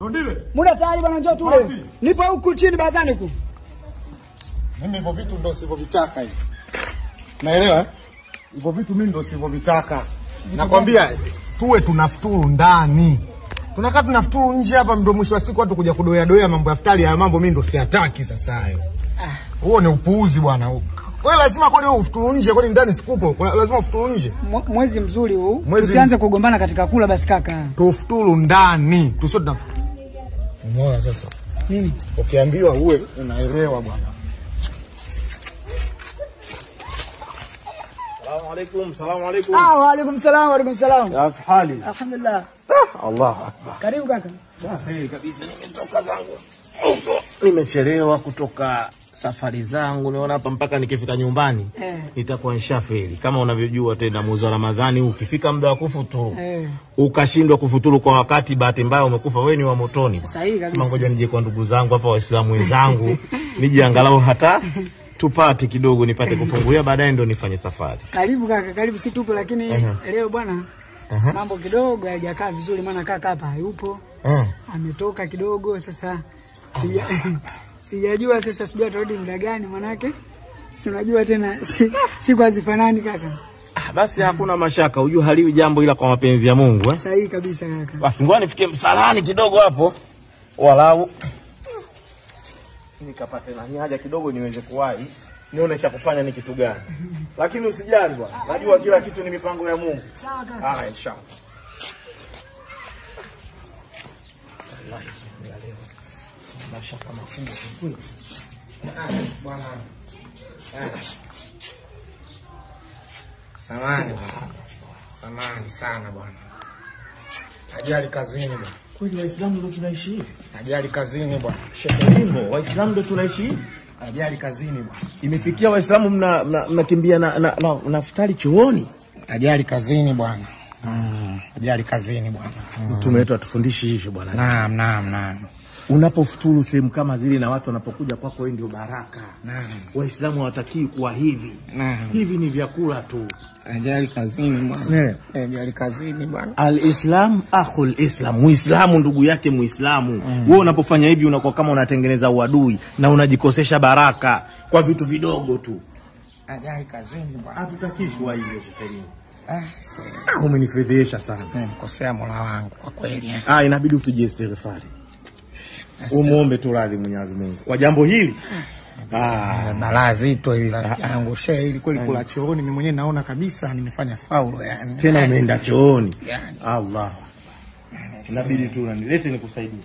Ondile. Muda tayari bwana, njoo tule. Nipo huku chini bazani huku. Mimi hivyo vitu ndio sivyovitaka hivi. Naelewa? Hivyo vitu mimi ndio sivyovitaka. Nakwambia tuwe tunafuturu ndani. Tunakaa tunafuturu nje hapa, ndio mwisho wa siku watu kuja kudoya mambo ya futari ya mambo mimi ndio siataki sasa hayo. Huo ni upuuzi bwana. Wewe lazima kwani wewe ufuturu nje, kwani ndani sikupo? Lazima ufuturu nje. Mwezi mzuri huu. Tusianze kugombana katika kula basi kaka. Tufuturu ndani. Tusio tunafuturu. Unaona sasa? Nini? Ukiambiwa uwe unaelewa bwana. Salamu alaykum. Wa alaykum salam. Ya hali. Alhamdulillah. Allahu akbar. Karibu kaka. Heri kabisa, nimetoka zangu. Nimechelewa kutoka safari zangu. Niona hapa mpaka nikifika nyumbani nitakuwa nishafeli. Kama unavyojua tena mwezi wa Ramadhani ukifika muda wa kufuturu ukashindwa kufuturu kwa wakati, bahati mbaya umekufa wewe, ni wa motoni. Sahihi kabisa. Sema ngoja nije kwa ndugu zangu hapa Waislamu wenzangu nije angalau hata tupate kidogo nipate kufungulia, baadaye ndo nifanye safari. Karibu kaka, karibu. Si tupo lakini leo bwana mambo kidogo hayajakaa vizuri, maana kaka hapa hayupo. Ametoka kidogo sasa. Sijajua sasa sijui atarudi muda gani, manake si unajua tena siku hazifanani kaka. Basi hakuna mashaka, unajua haliwi jambo ila kwa mapenzi ya Mungu Sahihi kabisa kaka. Basi ngoja nifike msalani kidogo hapo walau nikapate na haja kidogo niweze kuwahi, nione cha kufanya ni kitu gani. Lakini usijali bwana, najua kila kitu ni mipango ya Mungu. Sawa kaka. Inshallah. Mashaka makubwa kweli. Bwana. Samahani sana bwana. Ajali kazini bwana. Kweli Waislamu ndio tunaishi hivi? Ajali kazini bwana. Shehe, Waislamu ndio tunaishi hivi? Ajali kazini bwana. Imefikia Waislamu mnakimbia na futari chooni? Ajali kazini bwana. Ajali kazini bwana. Mtume wetu atufundishi hivyo bwana. Naam. Unapofuturu sehemu kama zile na watu wanapokuja kwako wewe ndio baraka. Waislamu hawatakii kuwa hivi. Hivi ni vyakula tu. Ajali kazini bwana. Ajali kazini bwana. Al-Islam akhul Islam. Muislamu ndugu yake Muislamu. Wewe unapofanya hivi unakuwa kama unatengeneza uadui na unajikosesha baraka kwa vitu vidogo tu. Ajali kazini bwana. Hatutakii kuwa hivyo shehe. Umenifedhesha sana. Nimekosea Mola wangu kwa kweli. Inabidi upige istighfari. Umuombe tu radhi Mwenyezi Mungu kwa jambo hili. Balaa zito hili rafiki yangu. Shehe, ili kweli kula chooni mimi mwenyewe naona kabisa nimefanya faulo yani. Tena umeenda chooni. Allah. Inabidi tu unanilete nikusaidie.